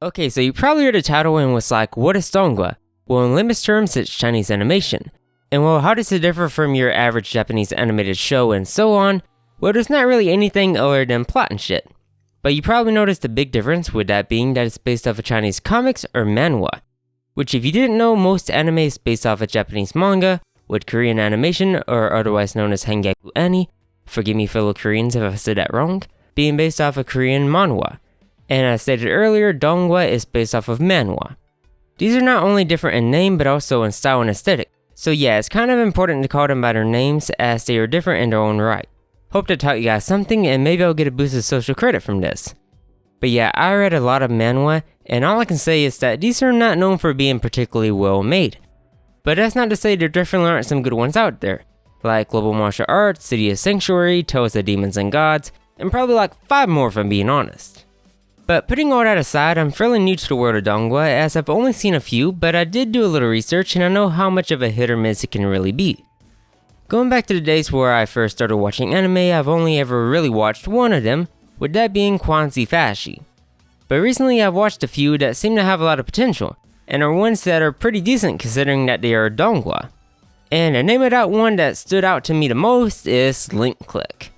Okay, so you probably read the title and was like, what is Donghua? Well, in layman's terms, it's Chinese animation. And well, how does it differ from your average Japanese animated show and so on? Well, there's not really anything other than plot and shit. But you probably noticed the big difference with that being that it's based off of Chinese comics or manhwa. Which if you didn't know, most anime is based off of Japanese manga, with Korean animation, or otherwise known as Hangyaku Annie, forgive me fellow Koreans if I said that wrong, being based off of Korean manhwa. And as stated earlier, Donghua is based off of manhwa. These are not only different in name, but also in style and aesthetic. So yeah, it's kind of important to call them by their names as they are different in their own right. Hope to taught you guys something and maybe I'll get a boost of social credit from this. But yeah, I read a lot of manhwa and all I can say is that these are not known for being particularly well made. But that's not to say there definitely aren't some good ones out there, like Global Martial Arts, City of Sanctuary, Tales of Demons and Gods, and probably like 5 more if I'm being honest. But putting all that aside, I'm fairly new to the world of Donghua as I've only seen a few, but I did do a little research and I know how much of a hit or miss it can really be. Going back to the days where I first started watching anime, I've only ever really watched one of them, with that being Kwanzi Fashi. But recently I've watched a few that seem to have a lot of potential, and are ones that are pretty decent considering that they are Donghua. And the name of that one that stood out to me the most is Link Click.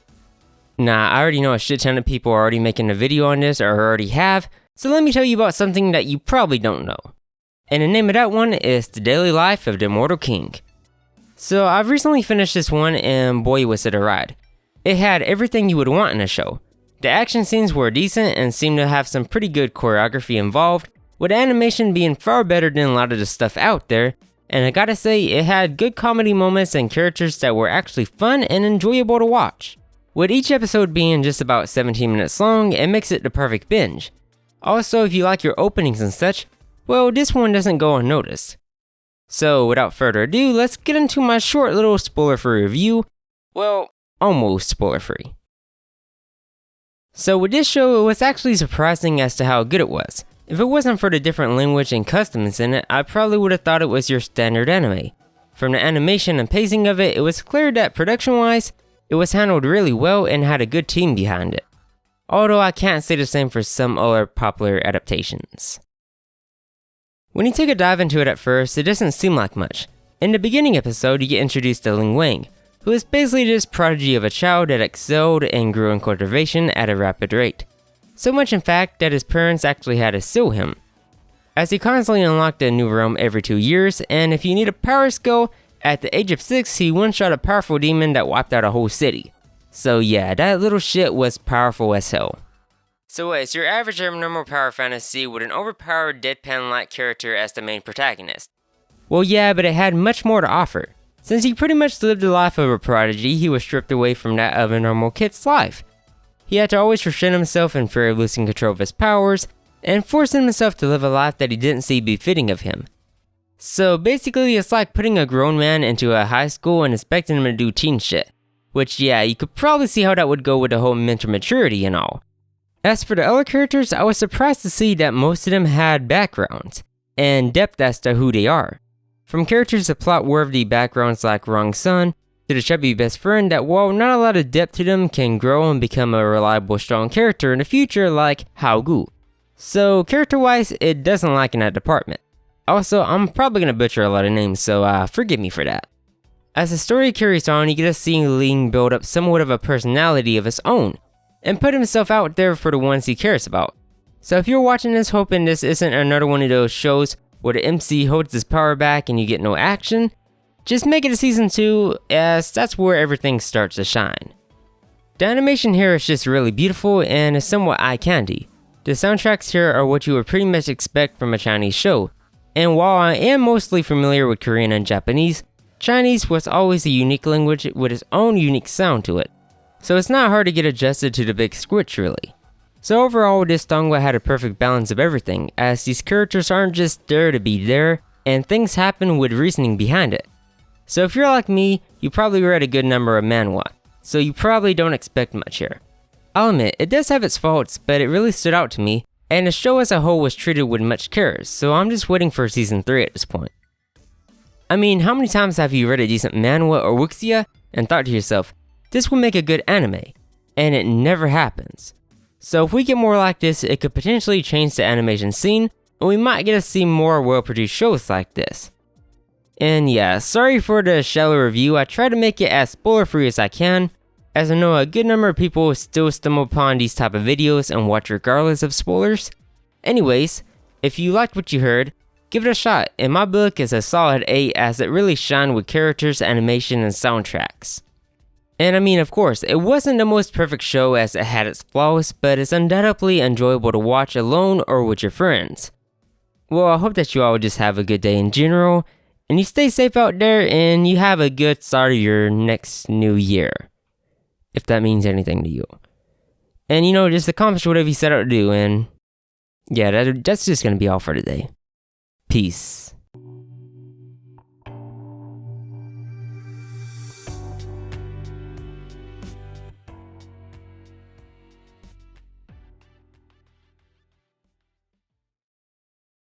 Nah, I already know a shit ton of people are already making a video on this or already have, so let me tell you about something that you probably don't know. And the name of that one is The Daily Life of the Immortal King. So I've recently finished this one and boy was it a ride. It had everything you would want in a show. The action scenes were decent and seemed to have some pretty good choreography involved, with animation being far better than a lot of the stuff out there, and I gotta say it had good comedy moments and characters that were actually fun and enjoyable to watch. With each episode being just about 17 minutes long, it makes it the perfect binge. Also, if you like your openings and such, well, this one doesn't go unnoticed. So without further ado, let's get into my short little spoiler-free review. Well, almost spoiler-free. So with this show, it was actually surprising as to how good it was. If it wasn't for the different language and customs in it, I probably would have thought it was your standard anime. From the animation and pacing of it, it was clear that production-wise, it was handled really well and had a good team behind it. Although I can't say the same for some other popular adaptations. When you take a dive into it at first, it doesn't seem like much. In the beginning episode, you get introduced to Ling Wang, who is basically this prodigy of a child that excelled and grew in cultivation at a rapid rate. So much in fact that his parents actually had to sue him, as he constantly unlocked a new realm every 2 years, and if you need a power skill, at the age of 6 he one-shot a powerful demon that wiped out a whole city. So yeah, that little shit was powerful as hell. So it's your average normal power fantasy with an overpowered deadpan-like character as the main protagonist. Well yeah, but it had much more to offer. Since he pretty much lived the life of a prodigy, he was stripped away from that of a normal kid's life. He had to always restrain himself in fear of losing control of his powers, and forcing himself to live a life that he didn't see befitting of him. So basically it's like putting a grown man into a high school and expecting him to do teen shit. Which yeah, you could probably see how that would go with the whole mental maturity and all. As for the other characters, I was surprised to see that most of them had backgrounds, and depth as to who they are. From characters with plot-worthy backgrounds like Rong Sun, to the chubby best friend that while not a lot of depth to them can grow and become a reliable strong character in the future like Hao Gu. So character-wise, it doesn't lack in that department. Also, I'm probably gonna butcher a lot of names, so forgive me for that. As the story carries on, you get to see Ling build up somewhat of a personality of his own, and put himself out there for the ones he cares about. So if you're watching this hoping this isn't another one of those shows where the MC holds his power back and you get no action, just make it a season 2, as that's where everything starts to shine. The animation here is just really beautiful and is somewhat eye candy. The soundtracks here are what you would pretty much expect from a Chinese show, and while I am mostly familiar with Korean and Japanese, Chinese was always a unique language with its own unique sound to it. So it's not hard to get adjusted to the big switch really. So overall, this Donghua had a perfect balance of everything, as these characters aren't just there to be there, and things happen with reasoning behind it. So if you're like me, you probably read a good number of manhwa, so you probably don't expect much here. I'll admit, it does have its faults, but it really stood out to me, and the show as a whole was treated with much care, so I'm just waiting for season 3 at this point. I mean, how many times have you read a decent manhwa or wuxia and thought to yourself, this will make a good anime, and it never happens. So if we get more like this, it could potentially change the animation scene, and we might get to see more well-produced shows like this. And yeah, sorry for the shallow review. I try to make it as spoiler-free as I can, as I know a good number of people still stumble upon these type of videos and watch regardless of spoilers. Anyways, if you liked what you heard, give it a shot. In my book, it's a solid 8 as it really shined with characters, animation, and soundtracks. And I mean, of course, it wasn't the most perfect show as it had its flaws, but it's undoubtedly enjoyable to watch alone or with your friends. Well, I hope that you all just have a good day in general, and you stay safe out there, and you have a good start of your next new year. If that means anything to you. And just accomplish whatever you set out to do, and yeah, that's just gonna be all for today. Peace.